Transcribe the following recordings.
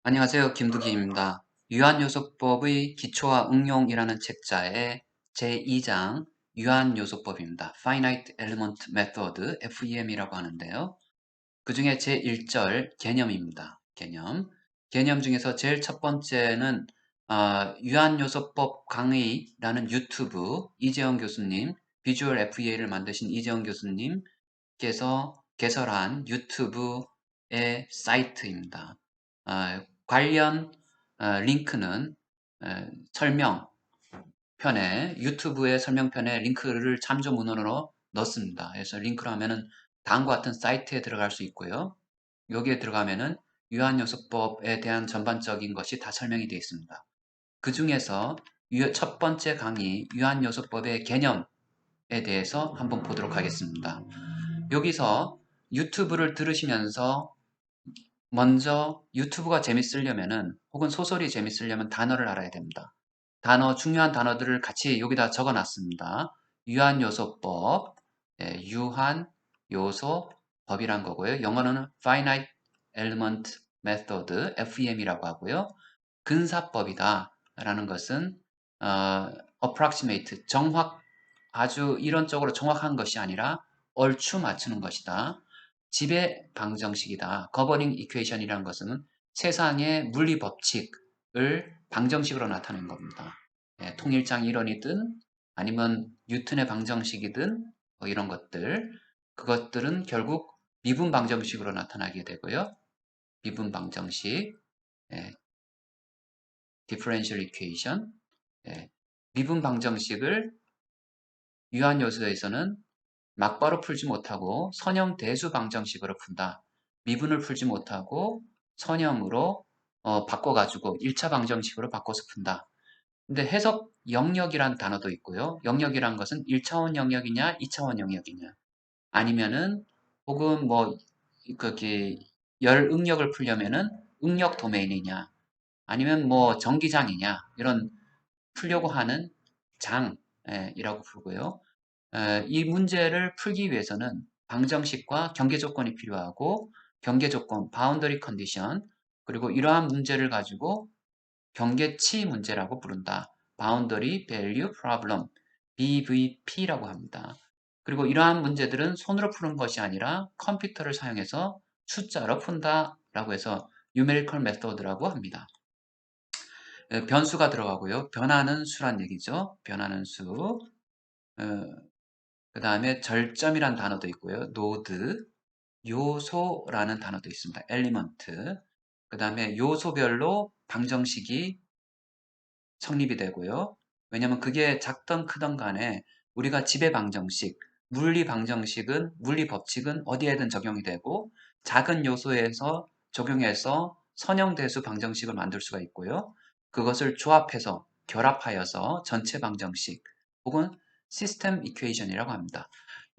안녕하세요. 김두기입니다. 유한요소법의 기초와 응용이라는 책자의 제2장 유한요소법입니다. Finite Element Method, FEM이라고 하는데요. 그 중에 제1절 개념입니다. 개념 중에서 제일 첫 번째는 유한요소법 강의라는 유튜브 이재영 교수님, 비주얼 FEA를 만드신 이재영 교수님께서 개설한 유튜브의 사이트입니다. 관련 링크는 설명편에 유튜브의 설명편에 링크를 참조 문헌으로 넣습니다. 그래서 링크로 하면은 다음과 같은 사이트에 들어갈 수 있고요. 여기에 들어가면은 유한요소법에 대한 전반적인 것이 다 설명이 되어 있습니다. 그 중에서 첫 번째 강의 유한요소법의 개념에 대해서 한번 보도록 하겠습니다. 여기서 유튜브를 들으시면서 먼저 유튜브가 재밌으려면은 혹은 소설이 재밌으려면 단어를 알아야 됩니다. 중요한 단어들을 같이 여기다 적어 놨습니다. 유한요소법, 유한요소법이란 거고요. 영어로는 Finite Element Method, FEM이라고 하고요. 근사법이다 라는 것은 approximate, 아주 이론적으로 정확한 것이 아니라 얼추 맞추는 것이다. 지배 방정식이다. governing equation이라는 것은 세상의 물리 법칙을 방정식으로 나타낸 겁니다. 통일장 이론이든 아니면 뉴턴의 방정식이든 뭐 이런 그것들은 결국 미분 방정식으로 나타나게 되고요. 미분 방정식, 예, differential equation, 미분 방정식을 유한요소에서는 막바로 풀지 못하고 선형 대수 방정식으로 푼다. 미분을 풀지 못하고 선형으로 바꿔가지고 1차 방정식으로 바꿔서 푼다. 근데 해석 영역이란 단어도 있고요. 영역이란 것은 1차원 영역이냐, 2차원 영역이냐. 아니면은 혹은 뭐 그게 열 응력을 풀려면은 응력 도메인이냐, 아니면 뭐 전기장이냐 이런 풀려고 하는 장이라고 부르고요. 이 문제를 풀기 위해서는 방정식과 경계 조건이 필요하고 경계 조건, boundary condition, 그리고 이러한 문제를 가지고 경계치 문제라고 부른다. boundary value problem, BVP라고 합니다. 그리고 이러한 문제들은 손으로 푸는 것이 아니라 컴퓨터를 사용해서 숫자로 푼다라고 해서 numerical method라고 합니다. 변수가 들어가고요. 변하는 수란 얘기죠. 변하는 수. 그 다음에 절점이란 단어도 있고요. 노드, 요소라는 단어도 있습니다. 엘리먼트. 그 다음에 요소별로 방정식이 성립이 되고요. 왜냐면 그게 작던 크던 간에 우리가 지배 방정식, 물리 법칙은 어디에든 적용이 되고 작은 요소에서 적용해서 선형대수 방정식을 만들 수가 있고요. 그것을 조합해서 결합하여서 전체 방정식 혹은 시스템 이퀘이션이라고 합니다.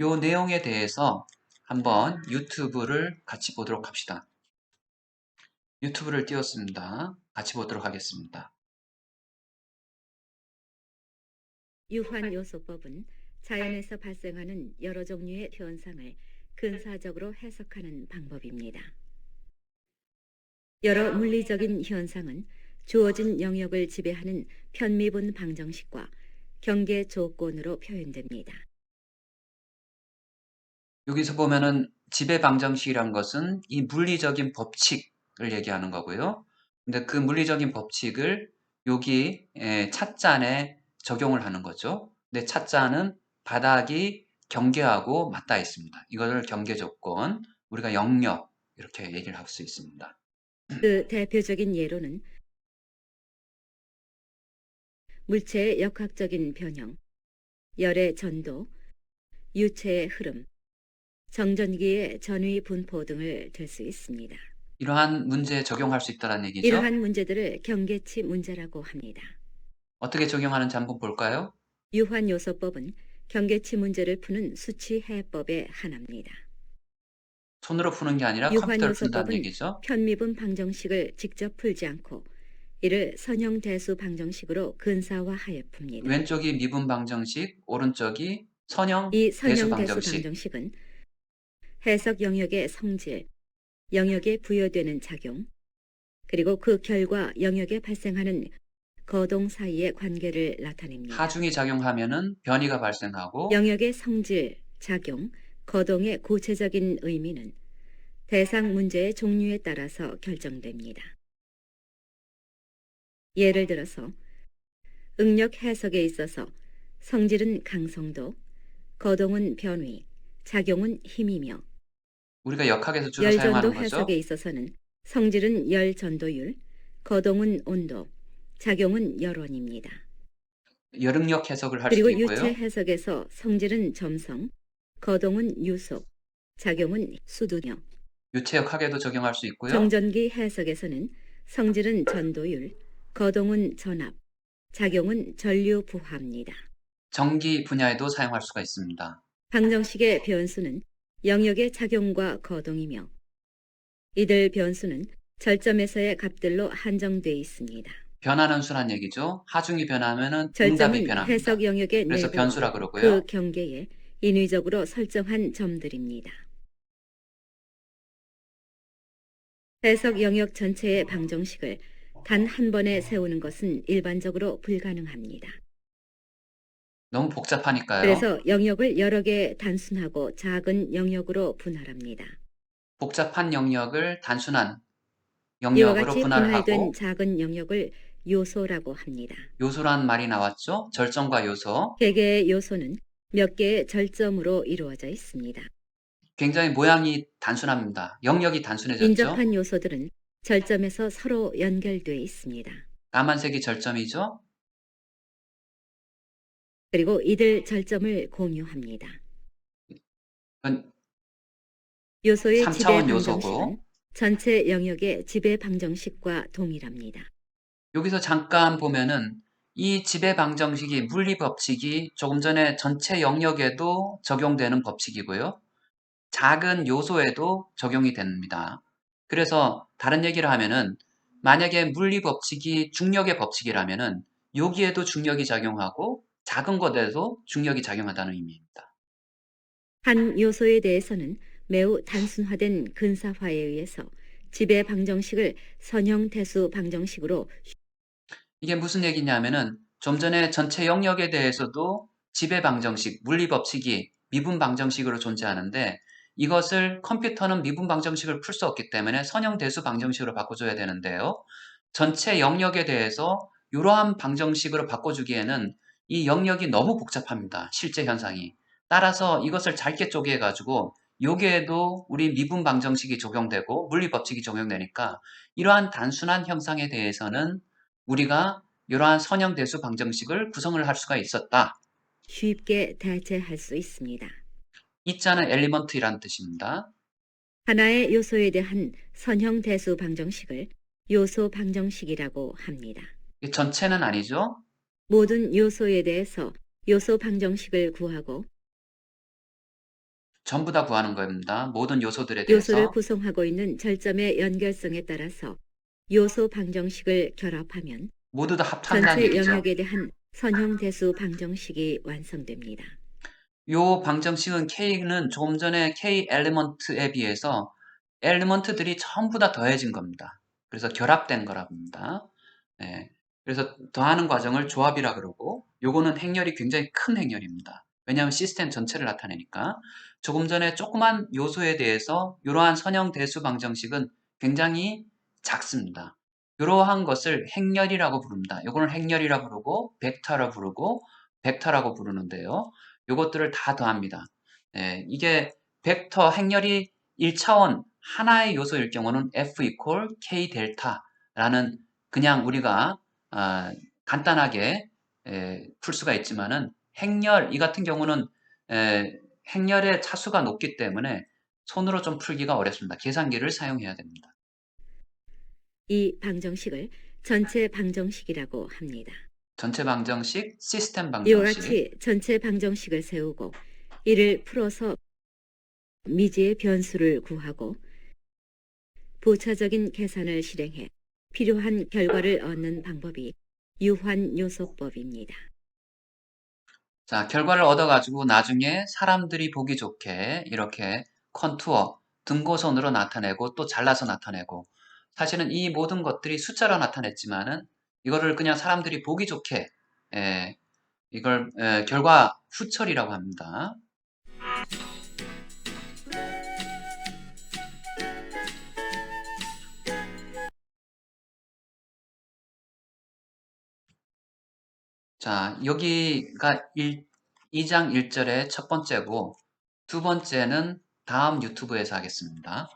이 내용에 대해서 한번 유튜브를 같이 보도록 합시다. 유튜브를 띄웠습니다. 같이 보도록 하겠습니다. 유환요소법은 자연에서 발생하는 여러 종류의 현상을 근사적으로 해석하는 방법입니다. 여러 물리적인 현상은 주어진 영역을 지배하는 편미분 방정식과 경계 조건으로 표현됩니다. 여기서 보면은 지배 방정식이란 것은 이 물리적인 법칙을 얘기하는 거고요. 근데 그 물리적인 법칙을 여기 찻잔에 적용을 하는 거죠. 근데 찻잔은 바닥이 경계하고 맞닿아 있습니다. 이걸 경계 조건, 우리가 영역 이렇게 얘기를 할 수 있습니다. 그 대표적인 예로는 물체의 역학적인 변형, 열의 전도, 유체의 흐름, 정전기의 전위 분포 등을 들 수 있습니다. 이러한 문제에 적용할 수 있다는 얘기죠. 이러한 문제들을 경계치 문제라고 합니다. 어떻게 적용하는지 한번 볼까요? 유환요소법은 경계치 문제를 푸는 수치 해법의 하나입니다. 손으로 푸는 게 아니라 컴퓨터를 푼다는 유환요소법은 얘기죠. 편미분 방정식을 직접 풀지 않고 이를 선형대수 방정식으로 근사화하여 풉니다. 왼쪽이 미분 방정식, 오른쪽이 선형 이 대수 선형대수 방정식. 방정식은 해석 영역의 성질, 영역에 부여되는 작용, 그리고 그 결과 영역에 발생하는 거동 사이의 관계를 나타냅니다. 하중이 작용하면은 변이가 발생하고 영역의 성질, 작용, 거동의 구체적인 의미는 대상 문제의 종류에 따라서 결정됩니다. 예를 들어서 응력 해석에 있어서 성질은 강성도, 거동은 변위, 작용은 힘이며 우리가 역학에서 주로 열전도 사용하는 거죠. 해석에 있어서는 성질은 열전도율, 거동은 온도, 작용은 열원입니다. 열응력 해석을 할 수도 그리고 유체 있고요. 해석에서 성질은 점성, 거동은 유속, 작용은 수두며 유체역학에도 적용할 수 있고요. 정전기 해석에서는 성질은 전도율, 거동은 전압, 작용은 전류 부하입니다. 전기 분야에도 사용할 수가 있습니다. 방정식의 변수는 영역의 작용과 거동이며 이들 변수는 절점에서의 값들로 한정돼 있습니다. 변하는 수란 얘기죠. 하중이 변하면은 응답이 절점은 변합니다. 해석 영역의 그래서 내부와 변수라 그 그러고요. 경계에 인위적으로 설정한 점들입니다. 해석 영역 전체의 방정식을 단 한 번에 세우는 것은 일반적으로 불가능합니다. 너무 복잡하니까요. 그래서 영역을 여러 개 단순하고 작은 영역으로 분할합니다. 복잡한 영역을 단순한 이와 영역으로 같이 분할된 분할하고 작은 영역을 요소라고 합니다. 요소란 말이 나왔죠. 절정과 요소. 개개의 요소는 몇 개의 절점으로 이루어져 있습니다. 굉장히 모양이 단순합니다. 영역이 단순해졌죠. 인접한 요소들은 절점에서 서로 연결돼 있습니다. 까만색이 절점이죠. 그리고 이들 절점을 공유합니다. 그건 요소의 지배 3차원 방정식은 요소고 전체 영역의 지배 방정식과 동일합니다. 여기서 잠깐 보면은 이 지배 방정식이 물리 법칙이 조금 전에 전체 영역에도 적용되는 법칙이고요. 작은 요소에도 적용이 됩니다. 그래서 다른 얘기를 하면은 만약에 물리 법칙이 중력의 법칙이라면은 여기에도 중력이 작용하고 작은 것에도 중력이 작용한다는 의미입니다. 한 요소에 대해서는 매우 단순화된 근사화에 의해서 지배 방정식을 선형 대수 방정식으로 이게 무슨 얘기냐면은 좀 전에 전체 영역에 대해서도 지배 방정식, 물리 법칙이 미분 방정식으로 존재하는데 이것을 컴퓨터는 미분 방정식을 풀 수 없기 때문에 선형 대수 방정식으로 바꿔줘야 되는데요. 전체 영역에 대해서 이러한 방정식으로 바꿔주기에는 이 영역이 너무 복잡합니다. 실제 현상이. 따라서 이것을 짧게 쪼개 가지고 여기에도 우리 미분 방정식이 적용되고 물리 법칙이 적용되니까 이러한 단순한 형상에 대해서는 우리가 이러한 선형 대수 방정식을 구성을 할 수가 있었다. 쉽게 대체할 수 있습니다. 이자는 엘리먼트이란 뜻입니다. 하나의 요소에 대한 선형 대수 방정식을 요소 방정식이라고 합니다. 이 전체는 아니죠. 모든 요소에 대해서 요소 방정식을 구하고 전부 다 구하는 겁니다. 모든 요소들에 요소를 대해서 구성하고 있는 절점의 연결성에 따라서 요소 방정식을 결합하면 모두 다 합한다는 전체 얘기죠. 영역에 대한 선형 대수 방정식이 완성됩니다. 요 방정식은 K는 조금 전에 K 엘리먼트에 비해서 엘리먼트들이 전부 다 더해진 겁니다. 그래서 결합된 거라 합니다. 네. 그래서 더하는 과정을 조합이라 그러고 요거는 행렬이 굉장히 큰 행렬입니다. 왜냐하면 시스템 전체를 나타내니까 조금 전에 조그만 요소에 대해서 이러한 선형 대수 방정식은 굉장히 작습니다. 이러한 것을 행렬이라고 부릅니다. 요거는 행렬이라 부르고 벡터라 부르고 벡터라고 부르는데요. 요것들을 다 더합니다. 예, 이게 벡터 행렬이 1차원 하나의 요소일 경우는 F equal K 델타라는 그냥 우리가 간단하게 풀 수가 있지만은 행렬 이 같은 경우는 행렬의 차수가 높기 때문에 손으로 좀 풀기가 어렵습니다. 계산기를 사용해야 됩니다. 이 방정식을 전체 방정식이라고 합니다. 전체 방정식, 시스템 이와 방정식. 같이 전체 방정식을 세우고 이를 풀어서 미지의 변수를 구하고 부차적인 계산을 실행해 필요한 결과를 얻는 방법이 유환요소법입니다. 자, 결과를 얻어가지고 나중에 사람들이 보기 좋게 이렇게 컨투어, 등고선으로 나타내고 또 잘라서 나타내고 사실은 이 모든 것들이 숫자로 나타냈지만은 이거를 그냥 사람들이 보기 좋게 이걸 결과 후처리라고 합니다. 자, 여기가 2장 1절의 첫 번째고 두 번째는 다음 유튜브에서 하겠습니다.